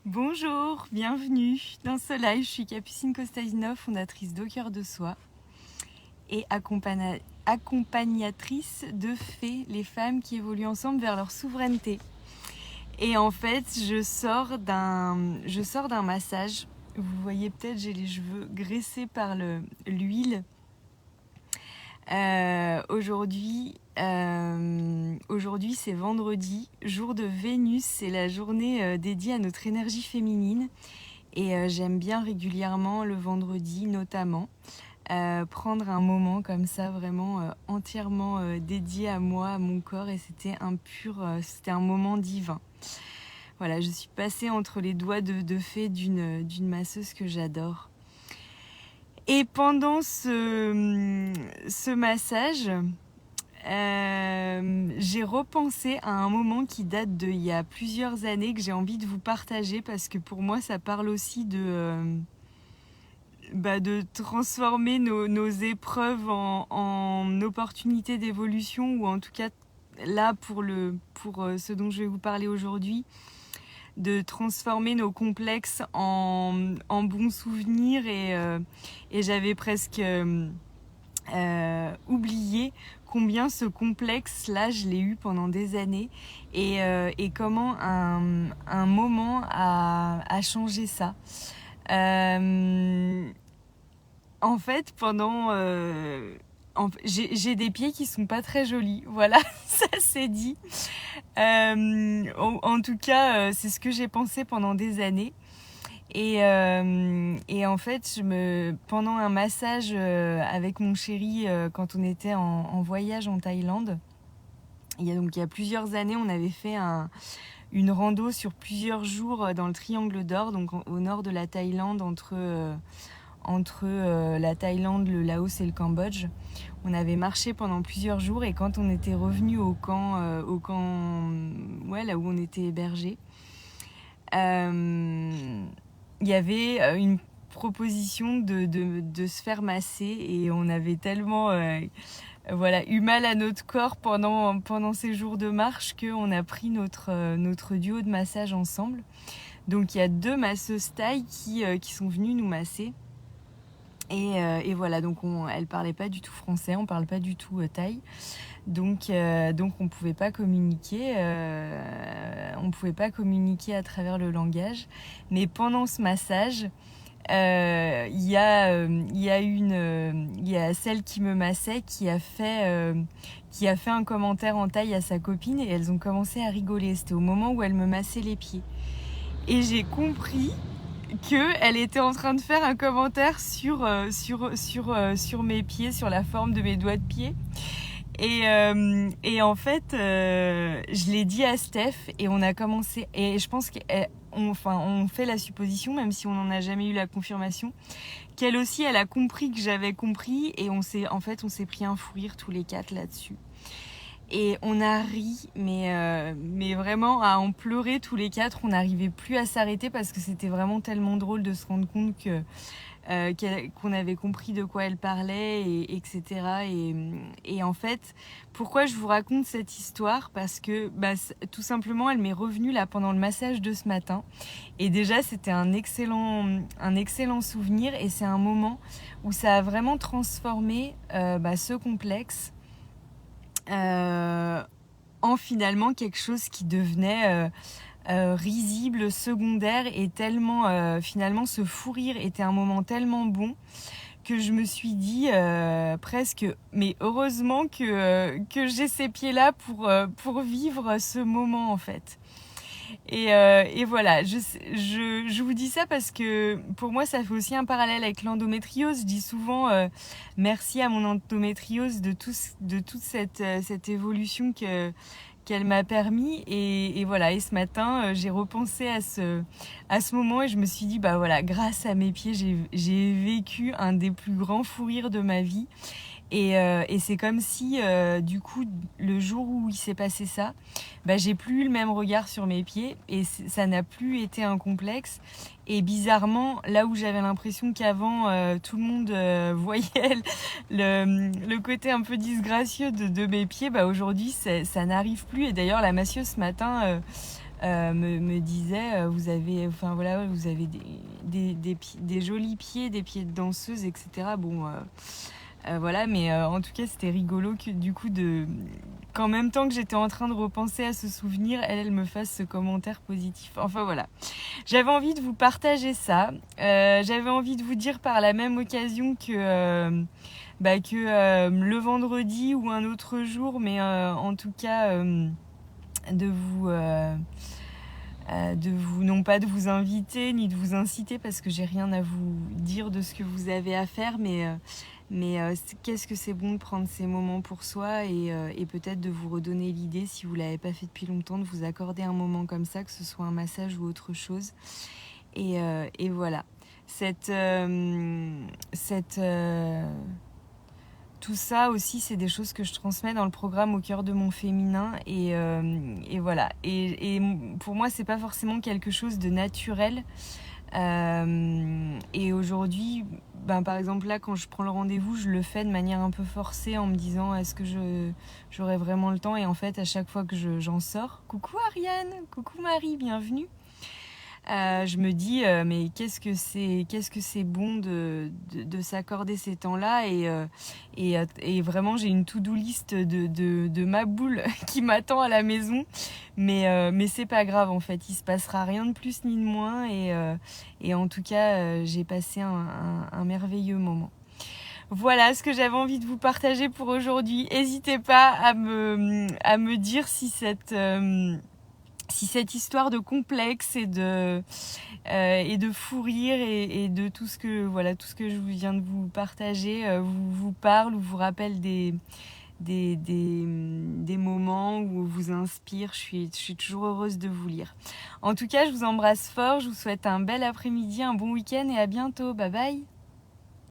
Bonjour, bienvenue dans ce live. Je suis Capucine Kostadinov, fondatrice d'Au Cœur de Soi et accompagnatrice de fées, les femmes qui évoluent ensemble vers leur souveraineté. Et en fait, je sors d'un massage. Vous voyez peut-être, j'ai les cheveux graissés par l'huile. Aujourd'hui, c'est vendredi, jour de Vénus, c'est la journée dédiée à notre énergie féminine et j'aime bien régulièrement le vendredi notamment prendre un moment comme ça vraiment entièrement dédié à moi, à mon corps, et c'était un moment divin. Voilà, je suis passée entre les doigts de fée d'une masseuse que j'adore. Et pendant ce massage, j'ai repensé à un moment qui date d'il y a plusieurs années que j'ai envie de vous partager parce que pour moi ça parle aussi de transformer nos épreuves en opportunités d'évolution, ou en tout cas là pour ce dont je vais vous parler aujourd'hui, de transformer nos complexes en bons souvenirs, et j'avais presque oublié combien ce complexe-là, je l'ai eu pendant des années, et comment un moment a changé ça. En fait, j'ai des pieds qui sont pas très jolis, voilà, ça c'est dit. En tout cas, c'est ce que j'ai pensé pendant des années. Et en fait, pendant un massage avec mon chéri, quand on était en voyage en Thaïlande, il y a plusieurs années, on avait fait une rando sur plusieurs jours dans le Triangle d'Or, donc au nord de la Thaïlande, entre la Thaïlande, le Laos et le Cambodge. On avait marché pendant plusieurs jours, et quand on était revenu au camp, là où on était hébergé, il y avait une proposition de se faire masser, et on avait tellement eu mal à notre corps pendant ces jours de marche qu'on a pris notre duo de massage ensemble. Donc il y a 2 masseuses thaï qui sont venues nous masser. Et voilà, donc elle parlait pas du tout français, on parle pas du tout thaï, donc on pouvait pas communiquer, à travers le langage. Mais pendant ce massage, il y a celle qui me massait qui a fait un commentaire en thaï à sa copine, et elles ont commencé à rigoler. C'était au moment où elle me massait les pieds, et j'ai compris qu'elle était en train de faire un commentaire sur mes pieds, sur la forme de mes doigts de pied. Et en fait, je l'ai dit à Steph, et on a commencé. Et je pense on fait la supposition, même si on n'en a jamais eu la confirmation, qu'elle aussi, elle a compris que j'avais compris, et on s'est pris un fou rire tous les 4 là-dessus. Et on a ri, mais vraiment à en pleurer tous les 4. On n'arrivait plus à s'arrêter parce que c'était vraiment tellement drôle de se rendre compte qu'on avait compris de quoi elle parlait, etc. Et en fait, pourquoi je vous raconte cette histoire ? Parce que tout simplement, elle m'est revenue là pendant le massage de ce matin. Et déjà, c'était un excellent souvenir, et c'est un moment où ça a vraiment transformé ce complexe en finalement quelque chose qui devenait risible, secondaire, et tellement finalement ce fou rire était un moment tellement bon que je me suis dit presque, mais heureusement que j'ai ces pieds-là pour vivre ce moment en fait. Et voilà, je vous dis ça parce que pour moi ça fait aussi un parallèle avec l'endométriose. Je dis souvent merci à mon endométriose de toute cette évolution qu'elle m'a permis, et voilà. Et ce matin j'ai repensé à ce moment, et je me suis dit grâce à mes pieds j'ai vécu un des plus grands fous rires de ma vie. Et c'est comme si du coup le jour où il s'est passé ça, j'ai plus eu le même regard sur mes pieds, et ça n'a plus été un complexe. Et bizarrement, là où j'avais l'impression qu'avant tout le monde voyait le côté un peu disgracieux de mes pieds, aujourd'hui ça n'arrive plus. Et d'ailleurs la masseuse ce matin me disait vous avez des jolis pieds, des pieds de danseuse, etc. Bon, voilà, mais en tout cas c'était rigolo que du coup qu'en même temps que j'étais en train de repenser à ce souvenir, elle me fasse ce commentaire positif. Enfin voilà, j'avais envie de vous partager ça. J'avais envie de vous dire par la même occasion que le vendredi ou un autre jour, mais en tout cas non pas de vous inviter ni de vous inciter parce que j'ai rien à vous dire de ce que vous avez à faire, mais qu'est-ce que c'est bon de prendre ces moments pour soi et peut-être de vous redonner l'idée, si vous ne l'avez pas fait depuis longtemps, de vous accorder un moment comme ça, que ce soit un massage ou autre chose. Et voilà. Tout ça aussi, c'est des choses que je transmets dans le programme Au cœur de mon féminin. Et voilà. Et pour moi, c'est pas forcément quelque chose de naturel. Et aujourd'hui, par exemple là, quand je prends le rendez-vous, je le fais de manière un peu forcée en me disant est-ce que j'aurai vraiment le temps. Et en fait, à chaque fois que j'en sors, coucou Ariane, coucou Marie, bienvenue. Je me dis mais qu'est-ce que c'est bon de s'accorder ces temps-là et vraiment j'ai une to-do list de ma boule qui m'attend à la maison, mais c'est pas grave en fait, il se passera rien de plus ni de moins et en tout cas j'ai passé un merveilleux moment. Voilà ce que j'avais envie de vous partager pour aujourd'hui. N'hésitez pas à me dire si cette histoire de complexe et de fou rire et de tout ce que je viens de vous partager vous parle ou vous rappelle des moments où vous inspire. Je suis toujours heureuse de vous lire. En tout cas, je vous embrasse fort, je vous souhaite un bel après-midi, un bon week-end et à bientôt. Bye bye.